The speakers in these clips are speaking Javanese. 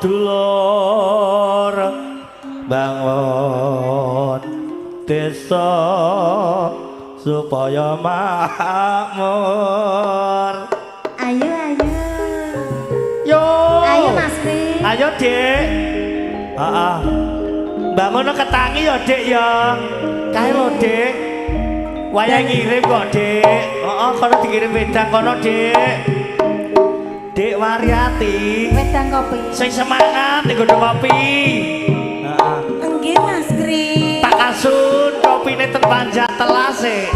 dulur bangun desa supaya makmur. Ayo yo ayo Mas Kri, ayo Dik. Bangun ketangi ya Dik ya. Kae lho Dik, wayang ngirim kok Dik. Kono dikirim wedang kono Dik. Dik Waryati wedang kopi sing semangat ning godhong kopi. Nggih Mas Kri. Tak kasun kopine ten panjat telas e.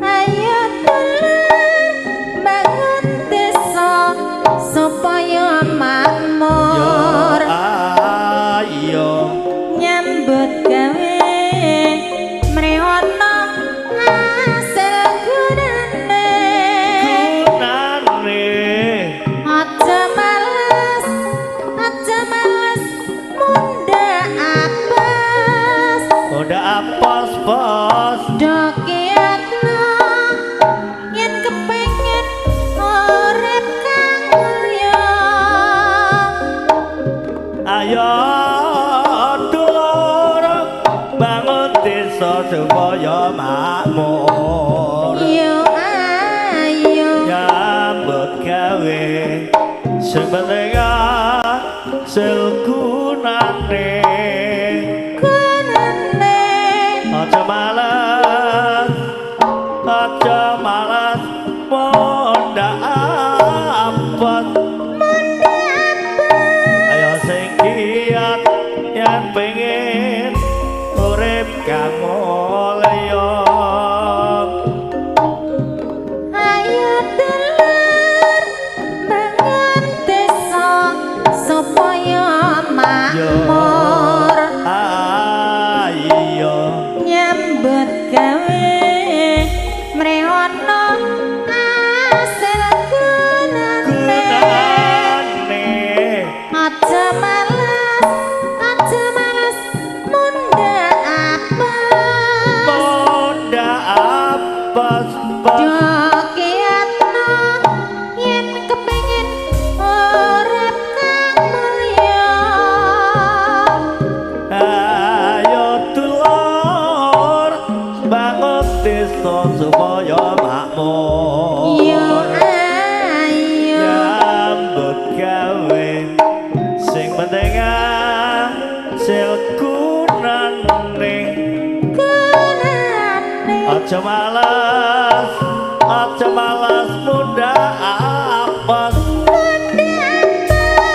Ayo dulur bangun desa supaya makmur. Ayo Nyambut gawe mrewono hasil gunane. Aja males munda apes. Udah apos bos. Dokiatno yen kepengin urip kang mulya. Ayo dulur bangun desa supaya makmur. Yo ayo Nyambut gawe sing penting hasil gunane. Aja malas munda apot. Ayo sing giat yen pengen urip kang mulya. Ayo dulur bangun desa supaya makmur. Ayo Nyambut gawe mrewono hasil gunane. Aja males munda apes. Munda apes Dokiatno yen kepengin urip kang mulya. Ayo dulur bangun desa supaya makmur. Yo ayo Nyambut gawe sing penting hasil gunane. Aja malas munda apes.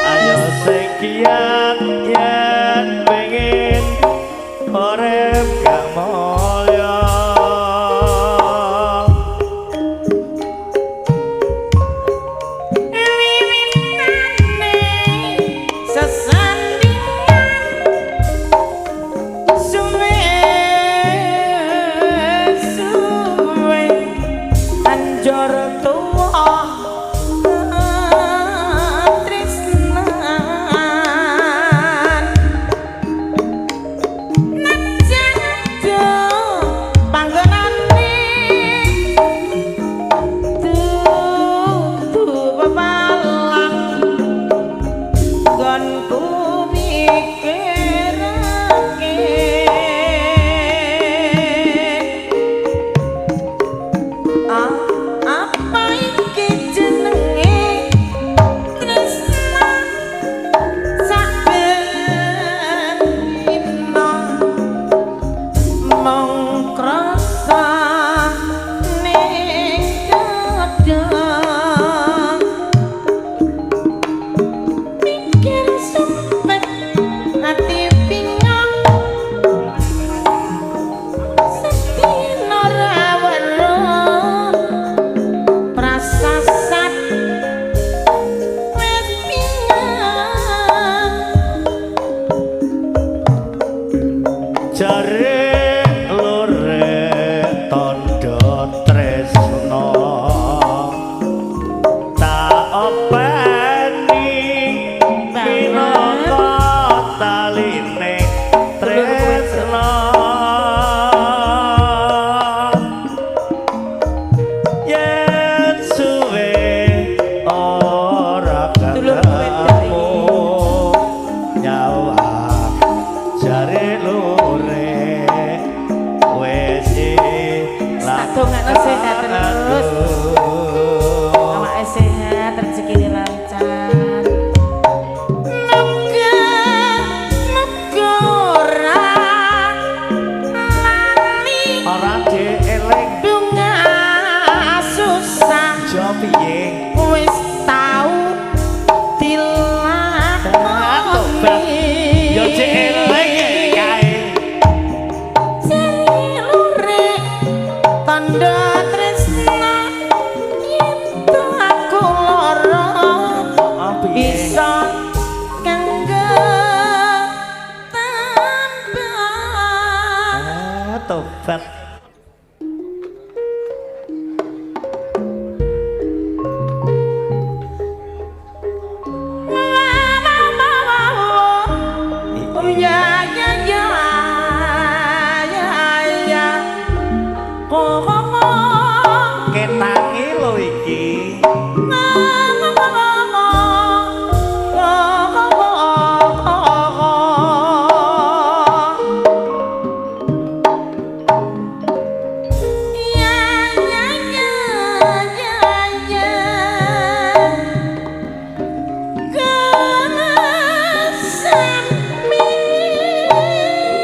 Ayo sing giat yen pengen urip kang mulya. Anjor tuwa tresnan najan do panggonane dudu pepalang gonku mikirake. Apa iki jenenge tresna saben dina mung krasa ning dada. Mikir sumpet ati bingung sedina ora weruh sehat terus. Awake sehat, rezekine lancar. Muga ora lali. Ora Dik eling. Bunga susah. Jo piye? Wis tau dilakoni. Yo Dik eling kae. Jari lurik tanda tresna yen to aku lara bisa kanggo tambah. Tobat. Ketangi lho iki.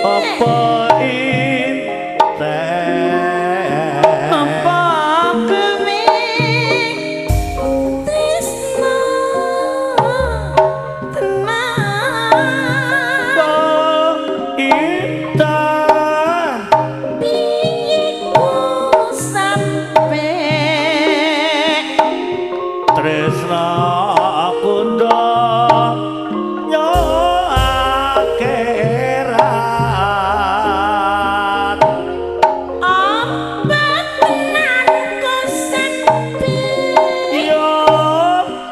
Apa tresna kundha akhirat Apa tenanku sepi yo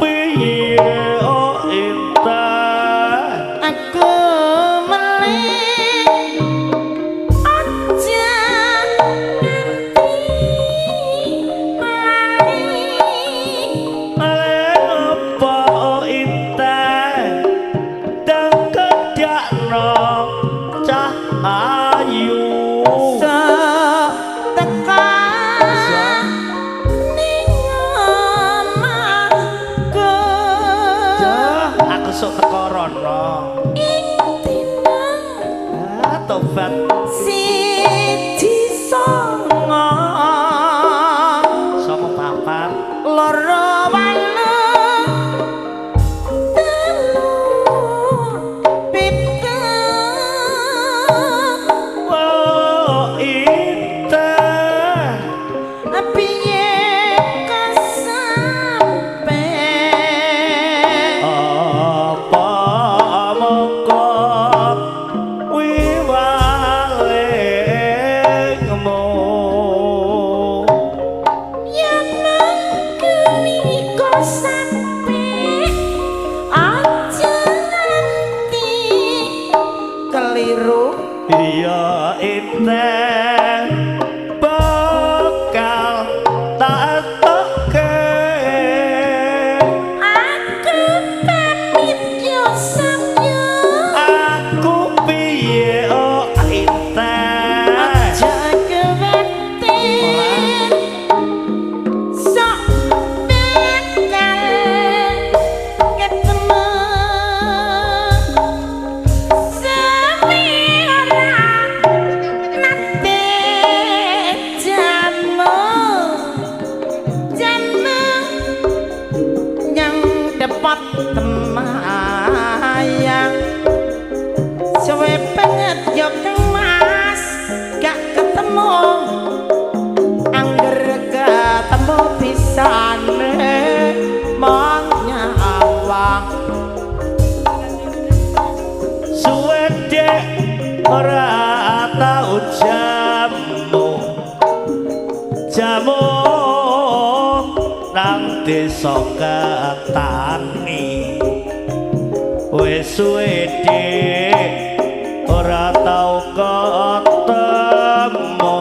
piye oh intan aku melih aja apa oh intan dan kedakno cah ayu tekan ning omahku aku sok teko rono ing dina tobat siji songo sama papat loro walu telu pitu oh intan piye kasampe apa mongko wiwalengmu yen mangkeni kasampe aja nganti keliru iya inten bakal tak toke aku pamit yo samyo aku piye oh inten aja kewetin sok bekal ketemu sami ora nate jamu yang dapat temayang suwe banget yo kang mas gak ketemu angger ketemu pisane mong nyawang suwe dek ora tau jamu nang desa Ketani wis suwe dek ora tau ketemu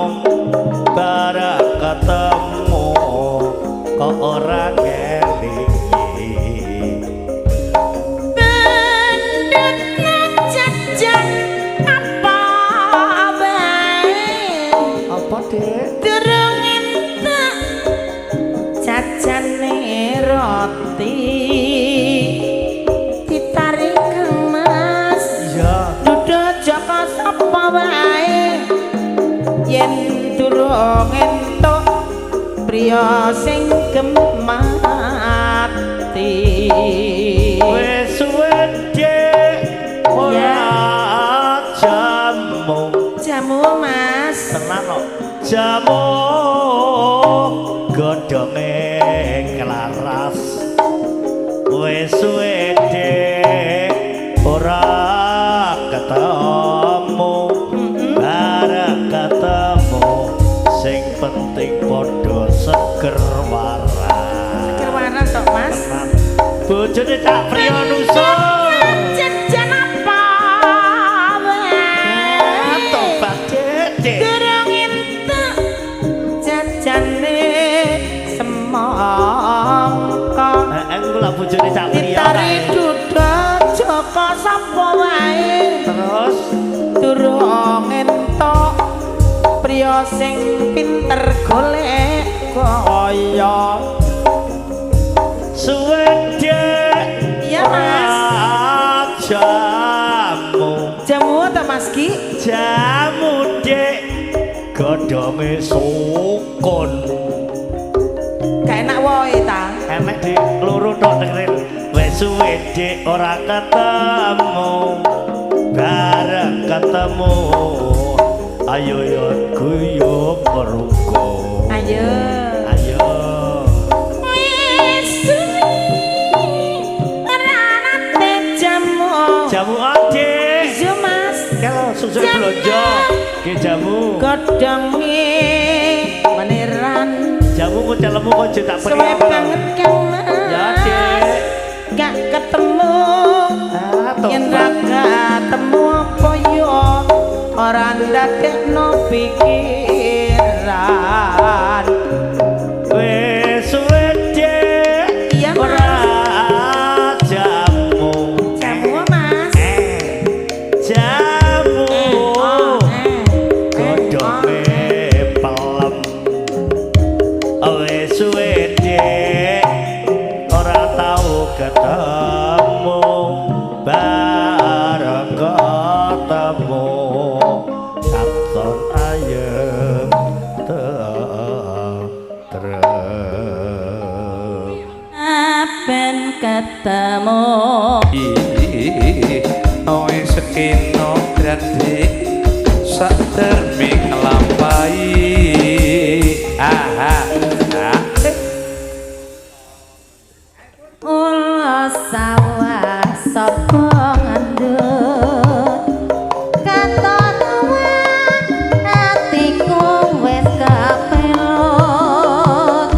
barang ketemu kok ora ngelingi bandut jajan apa bae apa dek durung enten durung entuk priya sing gemati wis suwe Dik ora jamu Mas tenan kok jamu godhonge kelaras wis suwe Dik ora ketemu bareng ketemu sing penting padha seger waras seger waras tok Mas bojone tak priya nusul jajan apa tobat Dik durung entuk jajane semangka engko lak bojone tak priya ditari duda joko sapa wae terus durung entuk priya sing pinter golek kaya suwe Dik iya Mas jamu ta Mas Ki jamu Dik godhonge sukun gak enak wae ta enek Dik loro tok dengerin wis suwe Dik ora ketemu bareng ketemu ayo yo guyub meruko ayo ayo wis jamu Dik iya Mas kalau susu blonjo ke jamu godhonge meneran jamu ku celemu kok tak suwe priya banget kan Mas ya Dik gak ketemu yen ra tobat ketemu apa yo ora ndadekno pikiran wis suwe Dik iya ora Mas jamu jamu Mas jamu godhonge godhonge pelem wis suwe Dik ora tau ketemu bareng ketemu katon ayem ben ketemu oe sekino grade sak termi nglampahi ulo sawah sapa ngandut katon atiku wis kapelut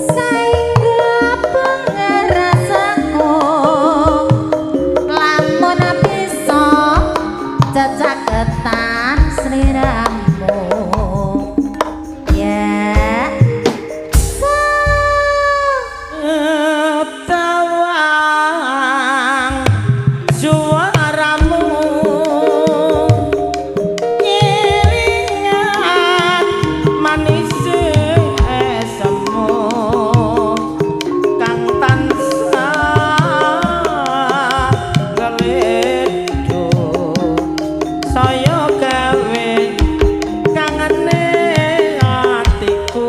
saingga pengerasaku lamun bisa cacaketan sliramu ya tawang suaramu ngiringan manis esemu kang tansah geledo saya gawe kangene atiku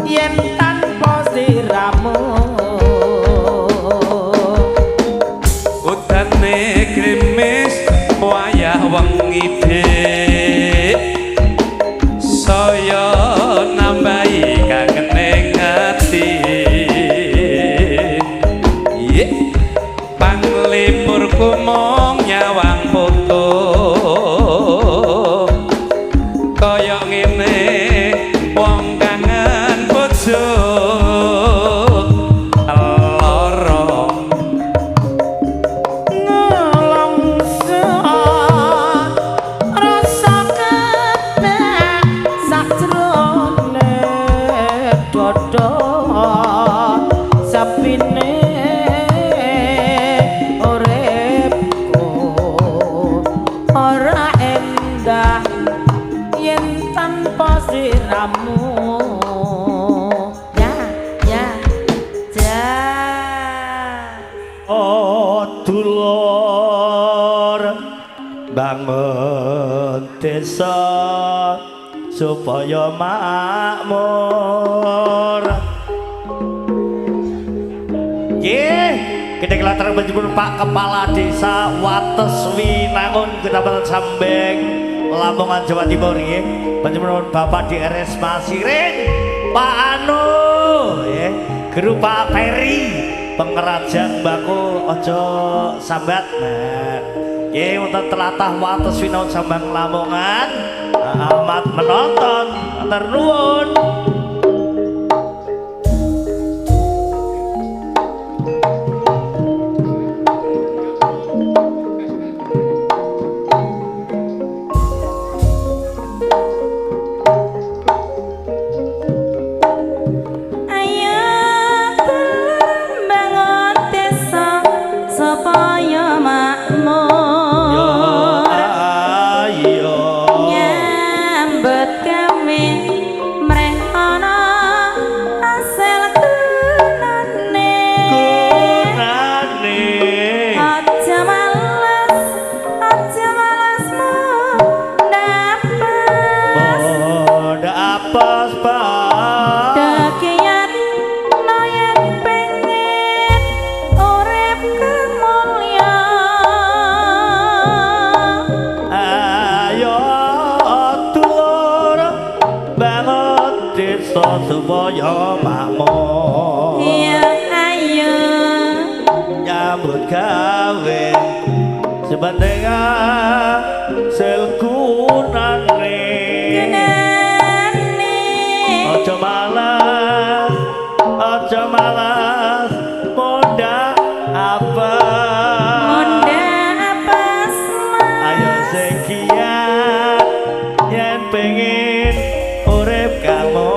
yen tanpa siramu utane krimis wayah wengi dik saya nambahi kangening ati panglipurku mung nyawang foto kaya ngene wong kangen bojo lara ngelongson rasa kebak sakjroning dada dulur bangun desa supaya makmur. Nggih, kita kelantar menjemput Pak Kepala Desa Wates Winangun Kecamatan Sambeng, Lamongan, Jawa Timur nggih. Menjemput Bapak DRS Masiring, Pak Anu, nggih. Guru Pak Peri, pengrajang Bako Ojo Sambat. Nah, nggih wonten tlatah Wates Winangun Sambeng Lamongan. Amat menonton, antar nuwun. Supaya makmur, ya ayo nyambut gawe sepenting selkunane aja malas muda apa ayo sing giat yen pengen urip kamu.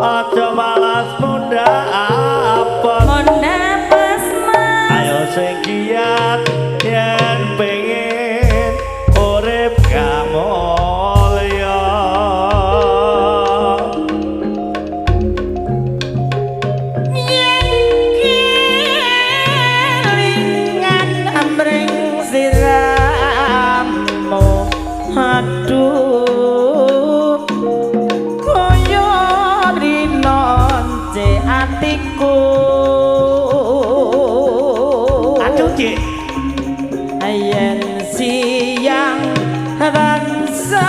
Aja malas muda apa ayo sing giat yen pengen urip kamulya. Yen kelingan amring siramu, aduh atiku, aduh Cik, yen siang tansah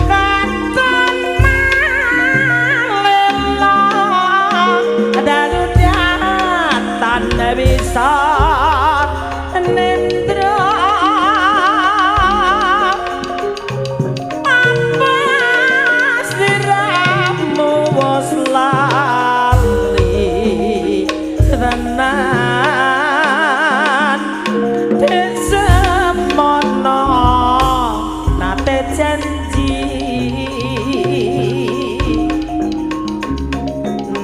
katon malela darudatan bisa nendra lali tenan desemono nate janji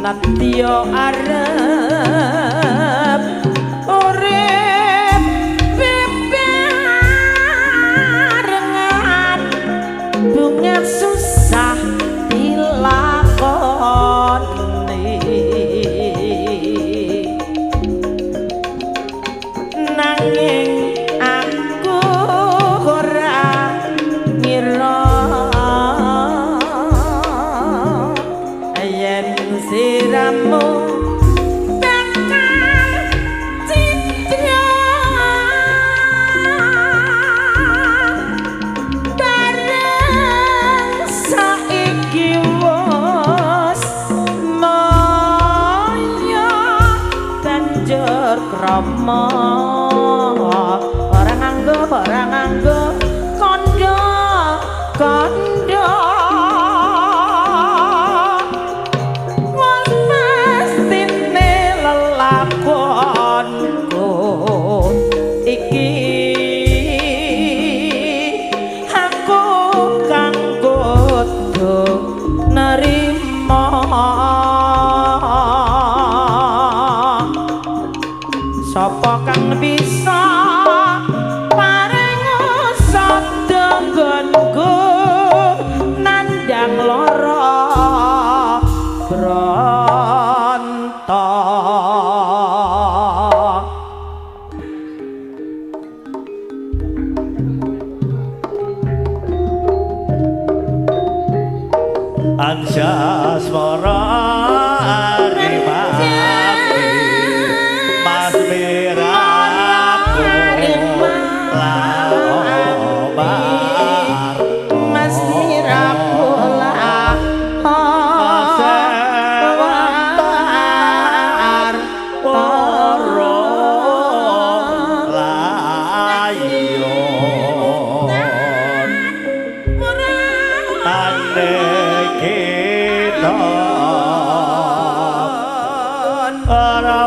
natyo arep urip bebarengan bunga susah dilakoni nanging aku ora ngira yen kamu bakal citra bareng saiki wis maya banjur krama ora nganggo kandha mestine lelakonku iki aku kang kudu nerima sapa kang bisa paring sada nggonku nandang lara branta Anjasmara Arimati Mas Miraku Laobar Mas Miraku Laobar Poro Layon Tande kita para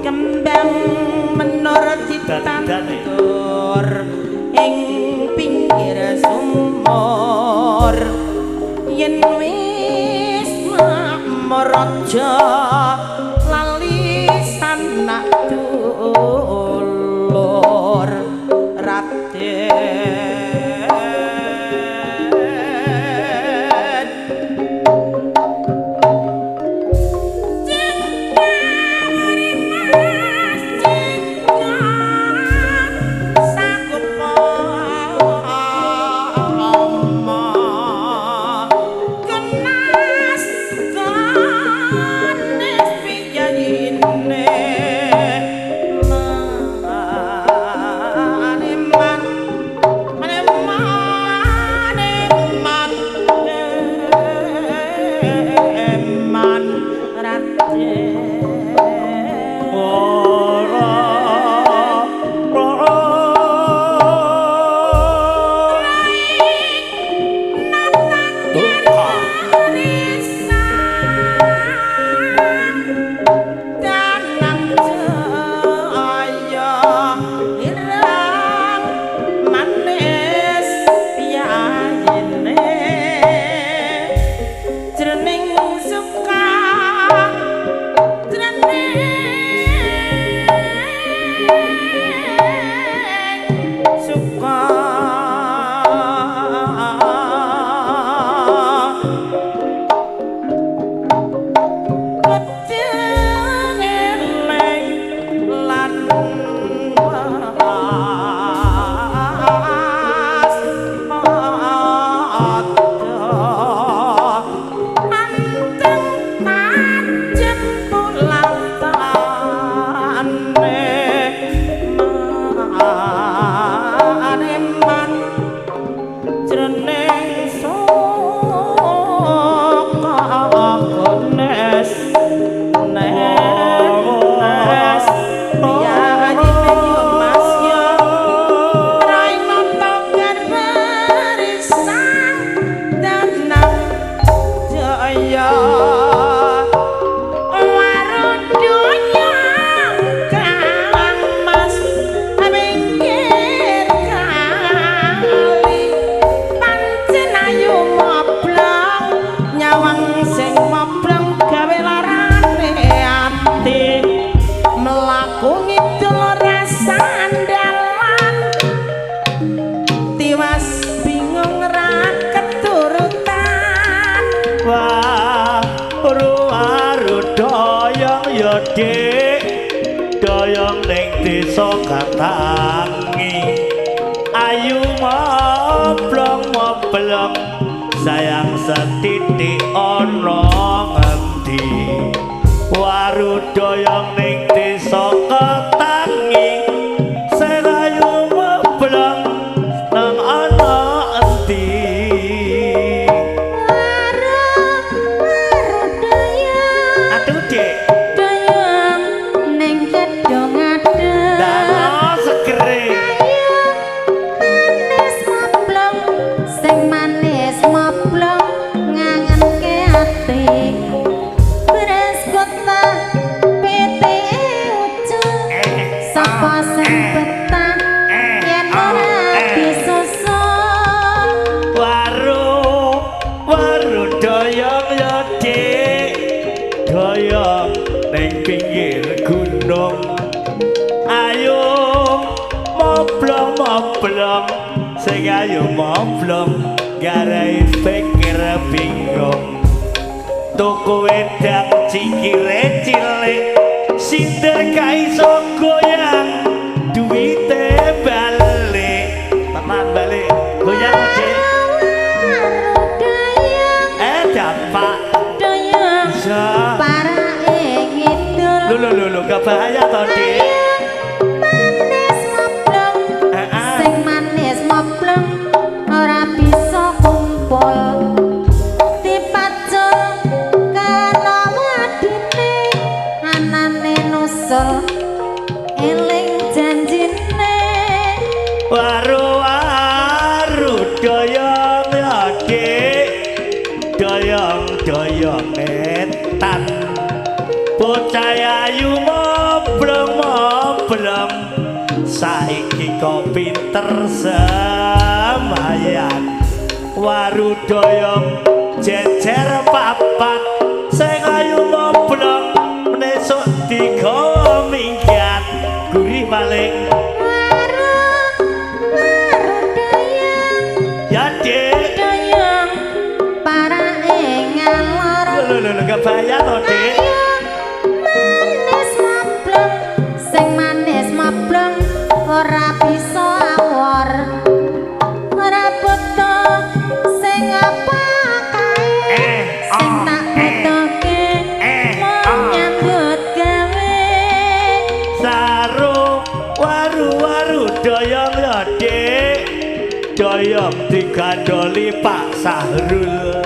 kembang menor ditandur ing pinggir sumur yen wis makmur aja lali sanak dulur Raden waru doyong ya dik doyong ning desa Katangi ayu moblong sayang setitik ana ngendi waru doyong ning desa Katangi sing ayu moblong nang ana endi atuh dik doyong ning kedong adem dano segere manis moblong sing manis moblong ngangenke ati beres kota pete ucu sapa sing betah yen ora disusun waru doyong ya dik doyong ning pinggir gunung ayo moblong sing ayo moblong garai pikir bingung tuku wedang cikile cilik sinder kaiso goyang duwite balik tenan balik goyang dik doyong dampak doyong bisa parake ngidul lho gak bahaya to dik manis moblong sing manis moblong ora bisa kumpul dipacul kana wadine anane nusul eling janjine waru doyong ya dik doyong etan bocah ayu moblong saiki kok pinter semayan waru doyong jejer papat sing ayu moblong nesuk digawa minggat gurih paling doyong ya dik doyong parake ngalor lho gak bahaya to dik manis moblong sing manis moblong ora bisa awor ora butuh sing apa kae sing tak butuhke mau nyambut gawe saru waru doyong ya dik doyong digandoli Pak Sahrul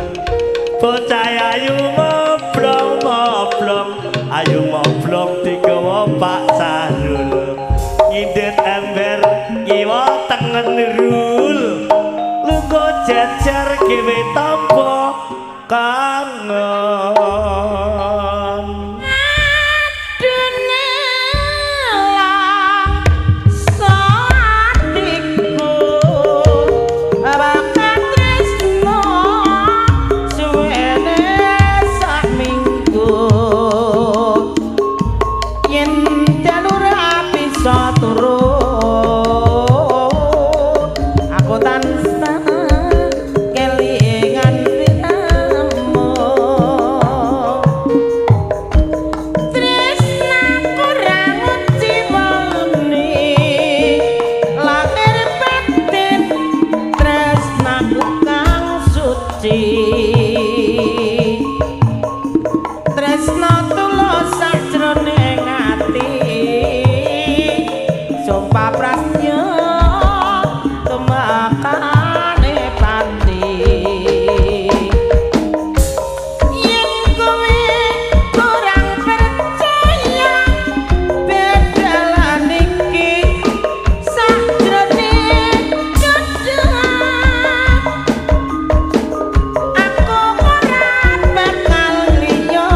bocah ayu moblong digawa Pak Sahrul ngindet ember kiwa tengen rul lunga jejer gawe tampa kangen Dene lang saatku bakal tresno suwene sak minggu yen jalur bisa turun aku tansah kelingan piramu tresna kurang cimoni lahir batin tresna kang suci tresna tulus sajroning ati sumpah prasnya tumakane pati yen kowe kurang percaya bedalan iki sajroning kadang aku ora bakal liya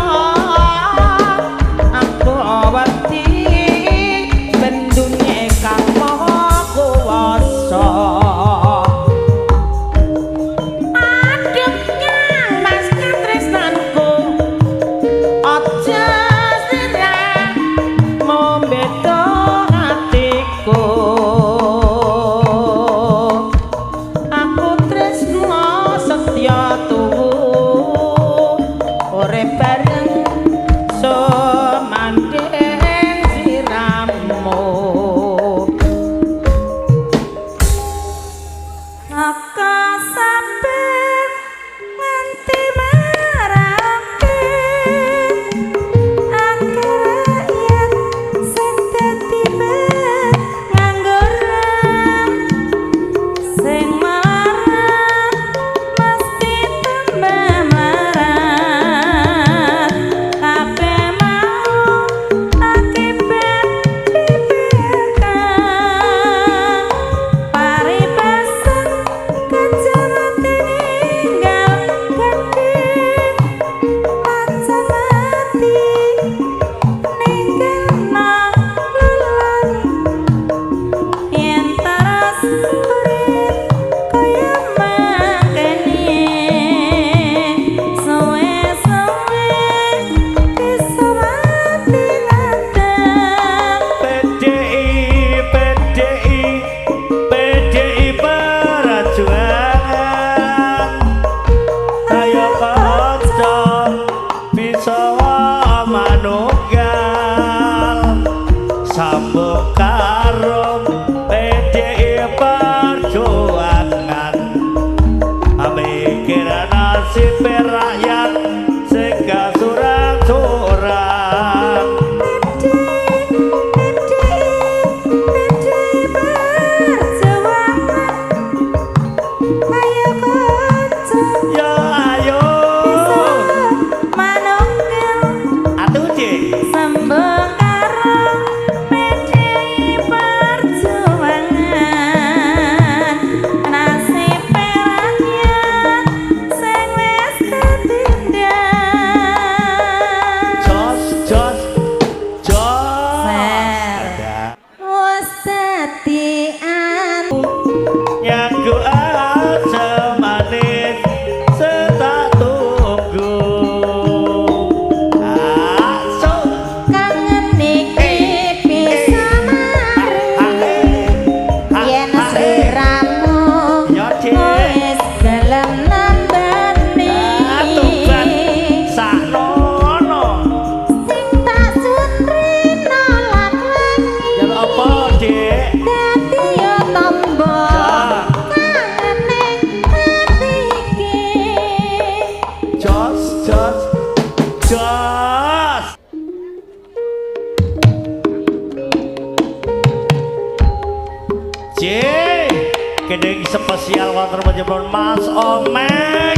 rekening spesial wonten panjenengan Mas Omek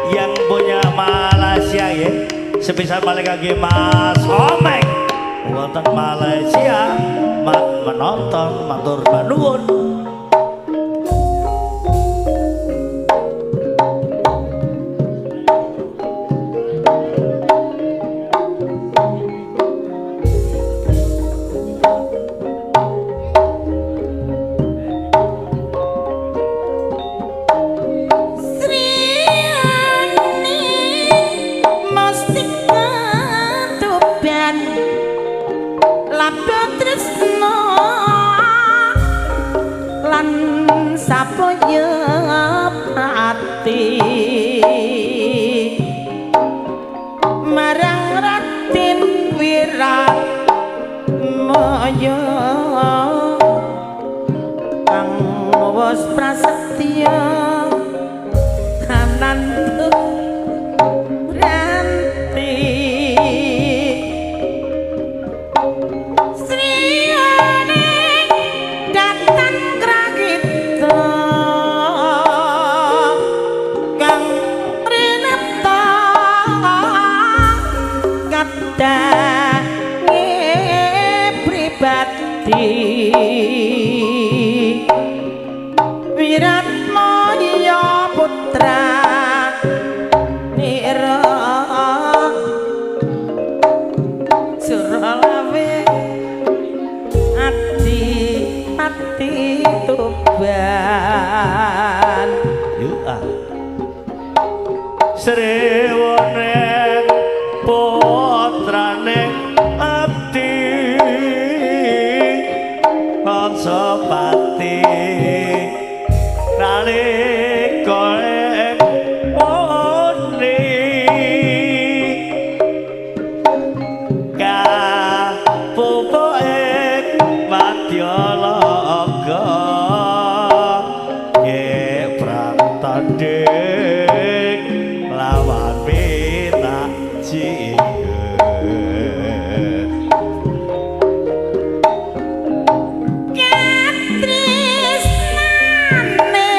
yang punya Malaysia ya. Sebisa balik lagi Mas Omek wonten Malaysia menonton matur nuwun. marang Raden Wiratmaya kang wis prasetya kanantu ranti sriyane datang kragita kang rinepta kadange pribadi Wiratmaya putra Nira Suralawe ati tuban Srewoning putrane abdi Pansapati nalika ing poni kapupuk ing Madyalaga ngeprang tanding lawan Minaji katresnane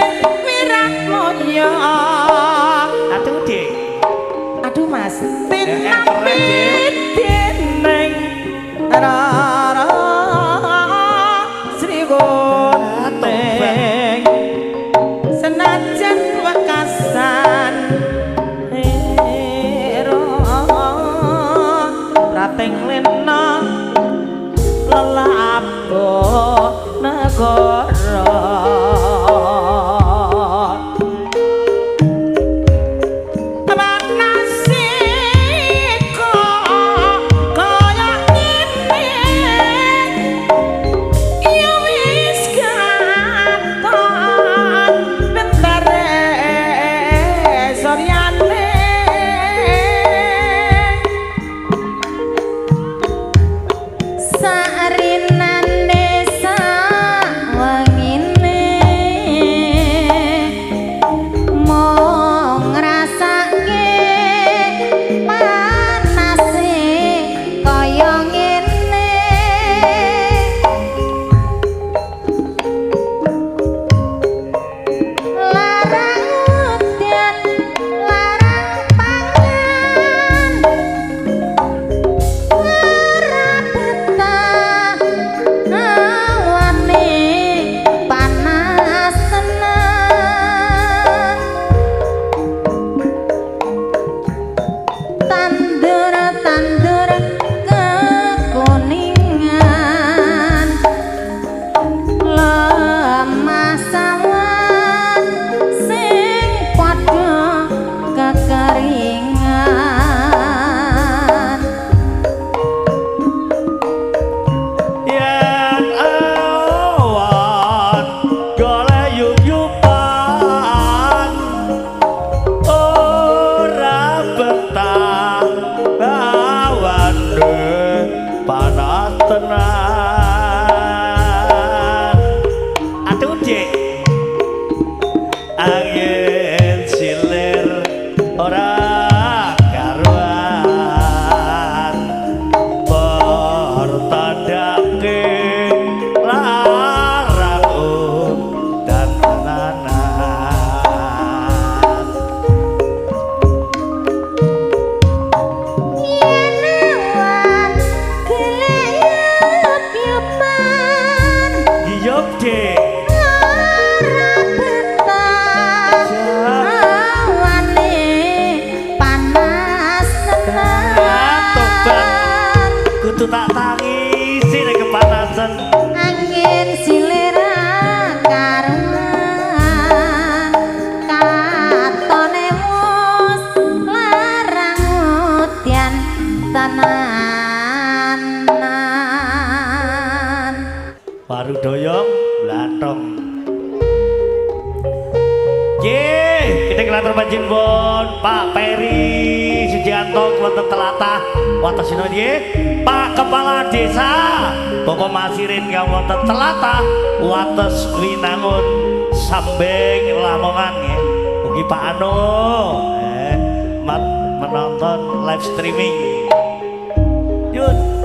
Wiratmaya aduh dik aduh mas keren, tinapi Dik. dening rara Sri Gunting senajan wekasan ero prating lena lelabo negara Sarinane sawengine kudu tak tangisi nek kepanasan. angin silera karuan katone mus larang mutian tenanan Baru doyong blatong. Ye, kita kelantar panjenengan Pak Peri Sujianto wonten telatah watasina nggih. Pak Kepala Desa Bapak Masirin kang wonten telatah wates Winangun Sambeng Lamongan nggih. Ugi Pak Anu menonton live streaming. Yun.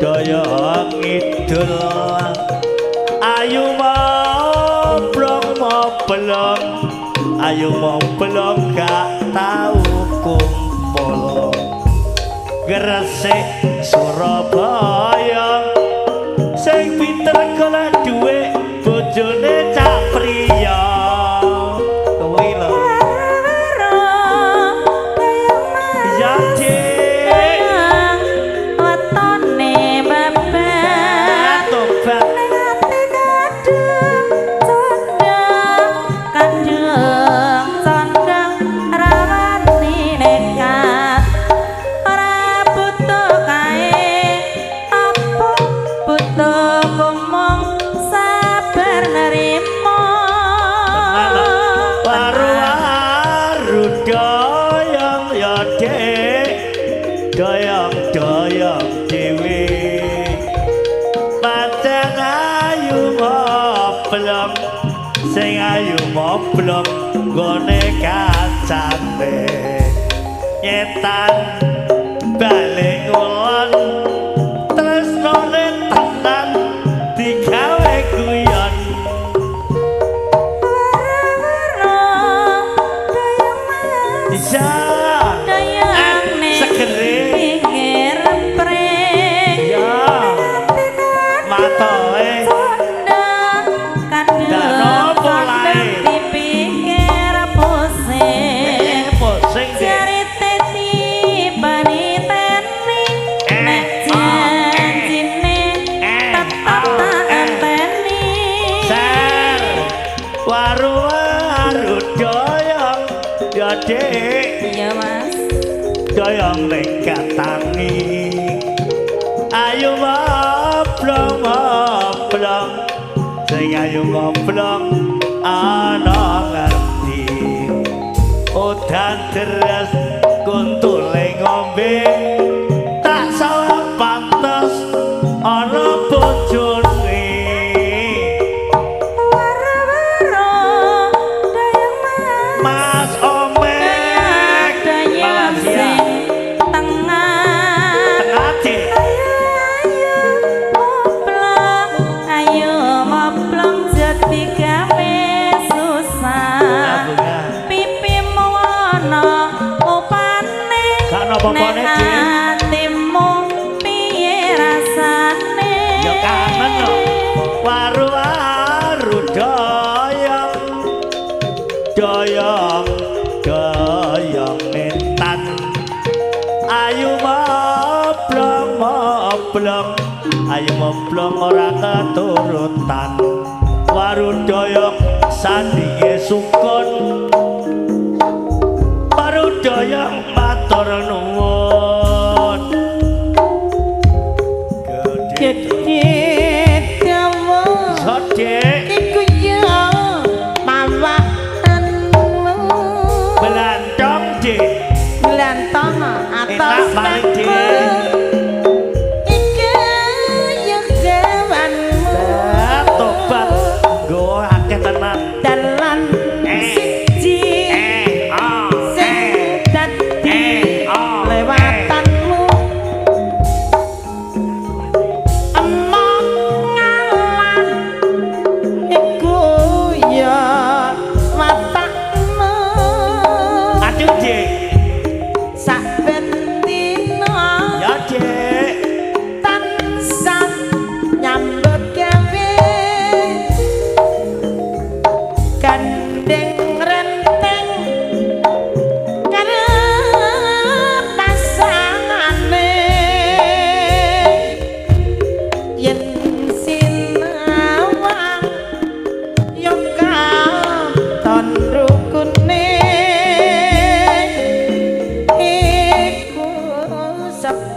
Doyong ngidul ayu moblong gak tau kumpul Gresik Surabaya sing pinter golek dhuwit bojone cak priya kuwi lho ya doyong dewe pancen ayu moblong sing ayu moblong gone kacane nyetan balik ngulon tresnone tenan digawe guyon bisa iya mas doyong nekat tangi ayu moblong sing ayu moblong ana ngerti udan deres kuntule ngombe tak salah pantes ana bojone Mas popone atimu piye rasane ya kangen lho waru doyong mentan ayu moblong ora keturutan waru doyong sandinge sukun waru doyong matur nuwun gede kamu sode iku ya mawakanmu belantong dik belantong atas enak paling dik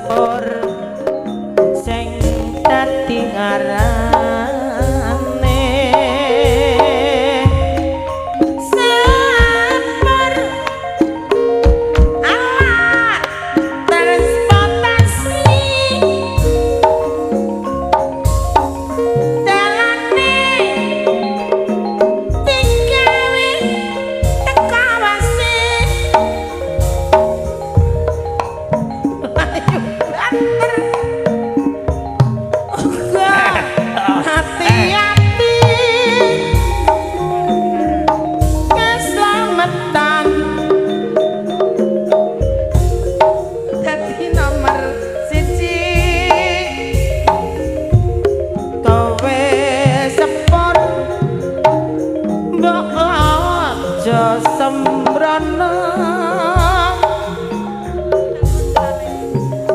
sepur sing dadi ngarane sepur alat transportasi dalane tinggawe tekawase ayo banter uga hati-hati keselamatan dadi nomor siji kowe sepur mbok aja sembrono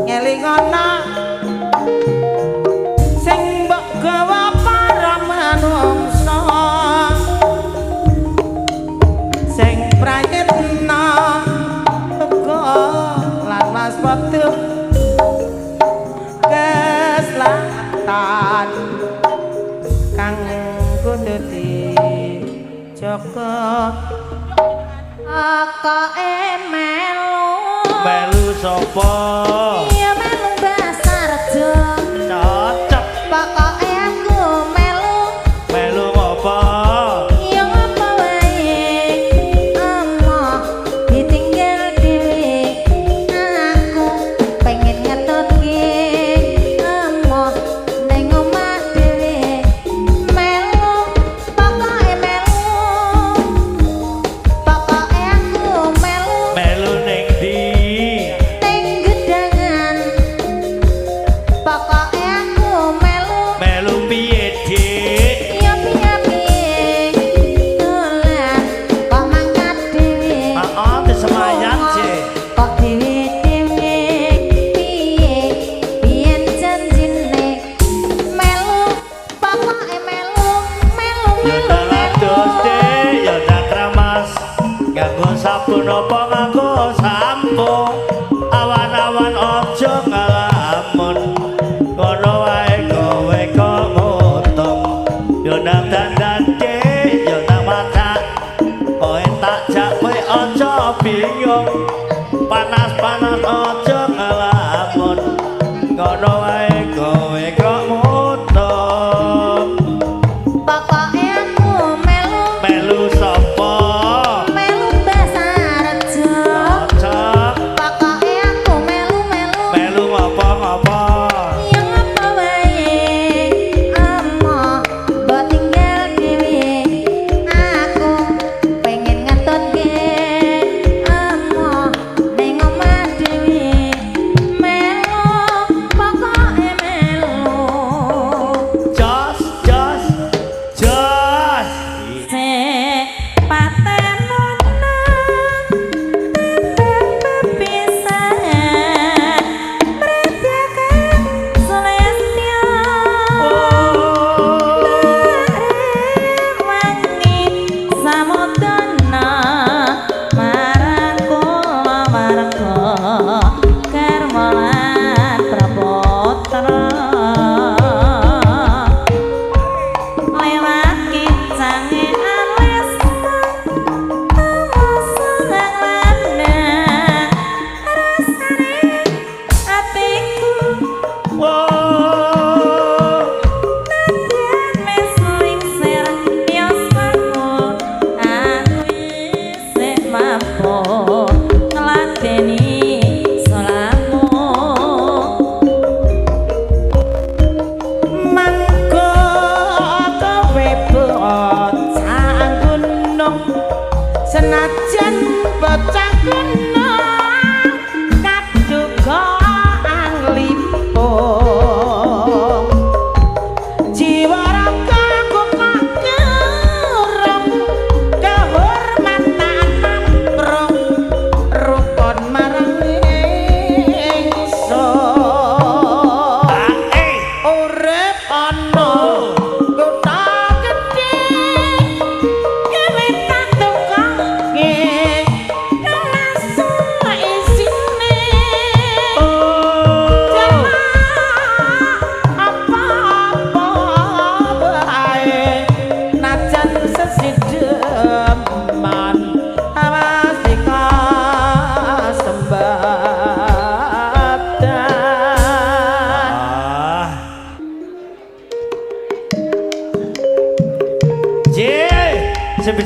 ngelingana sing mbok gawa para manungsa sing prayitna uga lan waspada keselatan kang kudu dijaga Pokoke melu Melu sapa? iya melu Basarjo Cocok. pokoke aku melu Melu apa? iya apa wae emoh ditinggal dhewe aku pengen ngetutke emoh ning omah dhewe melu pokoke aku melu Melu ning ndi? ning gedangan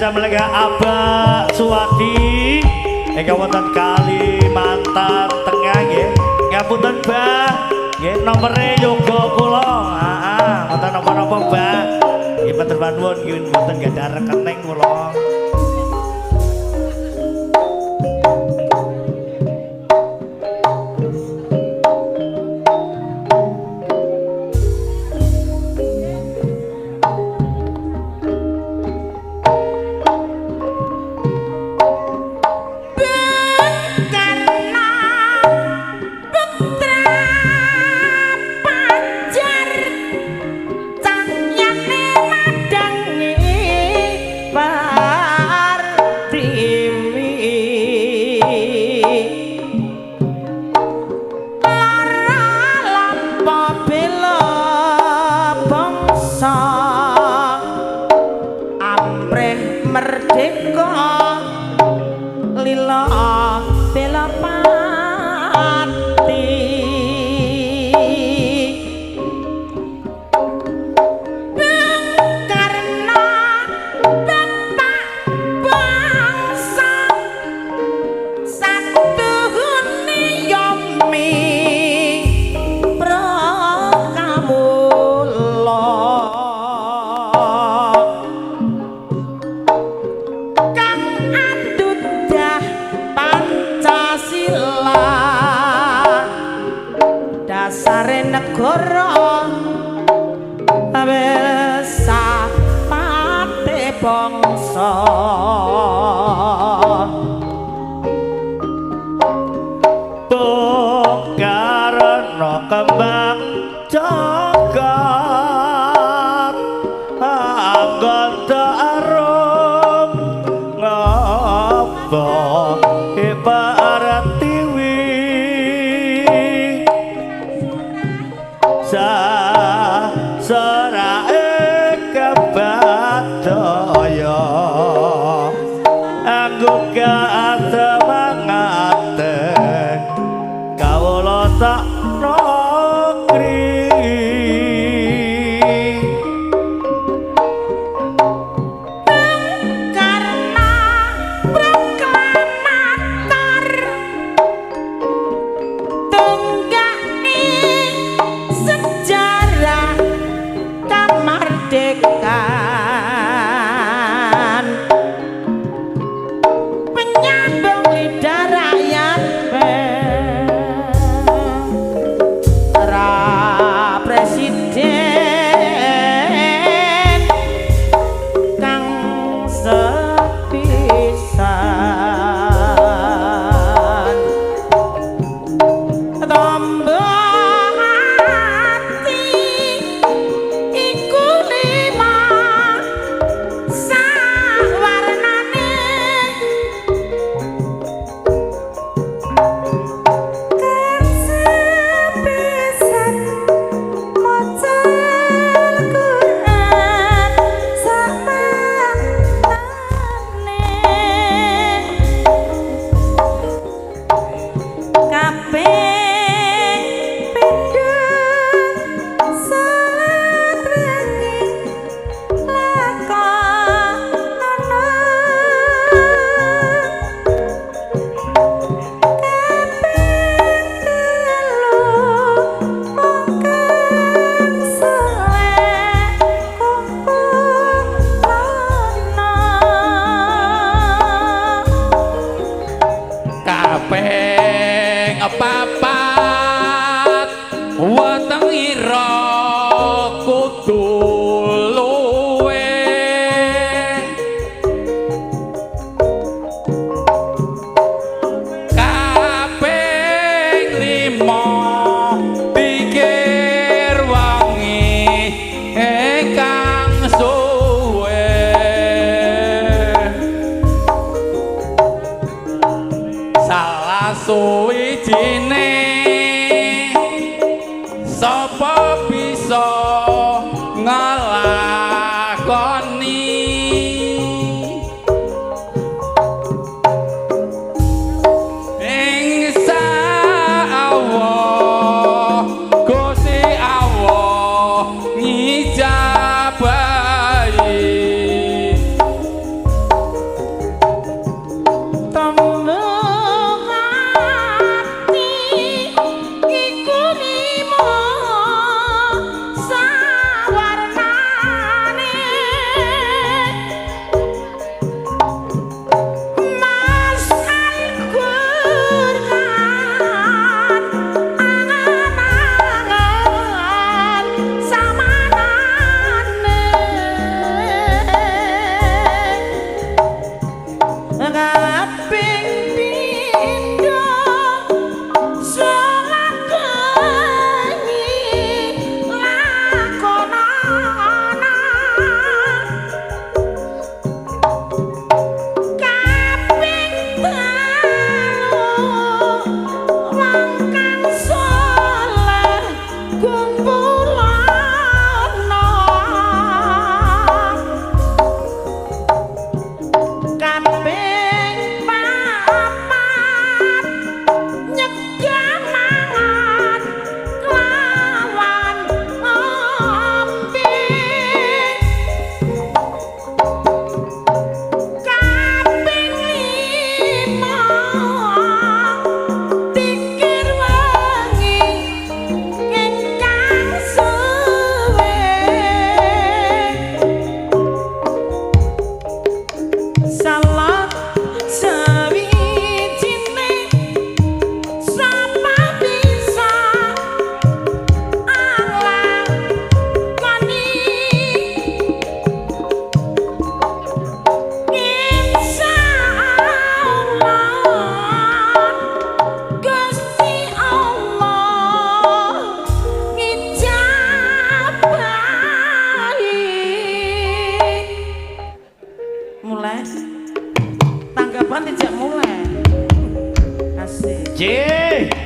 biasa melega Abah Suwadi ingkang wonten Kalimantan Tengah nggih. Ngapunten Mbah, nggih nomere yoga kula. Heeh, mboten napa-napa Mbah. Nggih matur nuwun nggih mboten gadah rekening kula.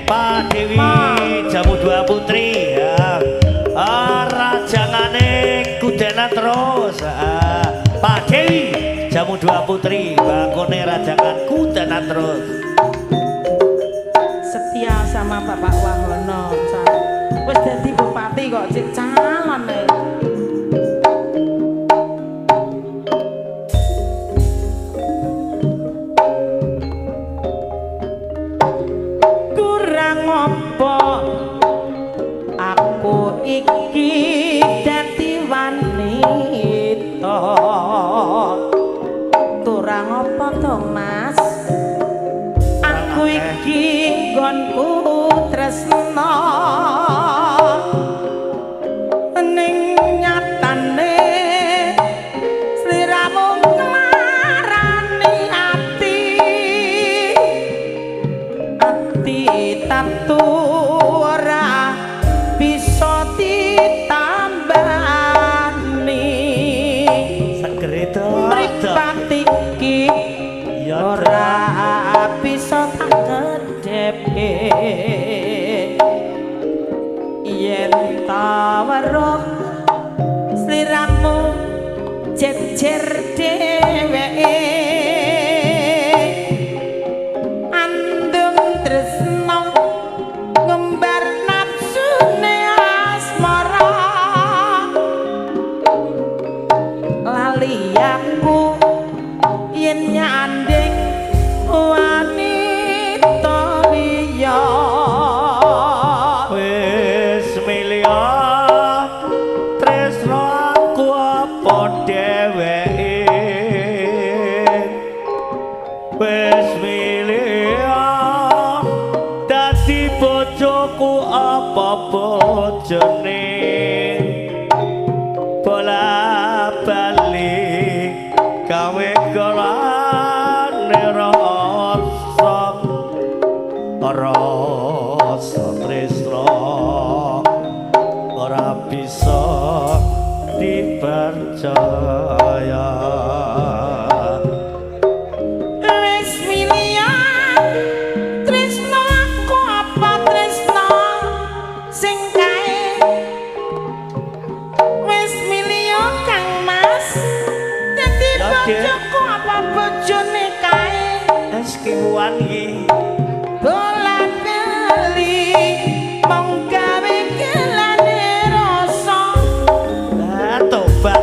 Pak Dewi Jamu Dua Putri ya. Rajangane kudenan terus. Pak Dewi Jamu Dua Putri bangkone rajangan kudenan terus. Setia sama Bapak Wahono. Wis dadi bupati kok cek calon nih. Aku iki dadi wanita turang apa to Mas aku iki nggonku tresna ning nyatane sliramu nglarani ati tatu ora bisa ditambani segere to mripati iki ora bisa tak kedhepe yen ta weruh sliramu jejer dheweke andung tresno ngembar nafsune asmara lali aku yen nyanding wanita liya wis milya tresno aku apa dheweke wis milya dadi bojoku apa bojone bola balik gawe golane rasa tresno ora bisa dipercaya. wis milya tresno aku apa tresno sing kae wis milya Kang Mas dadi bojoku apa bojone kae Es kiwuan iki bola bali mong gawe kelane rasa tobat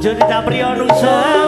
Junita Priyonusa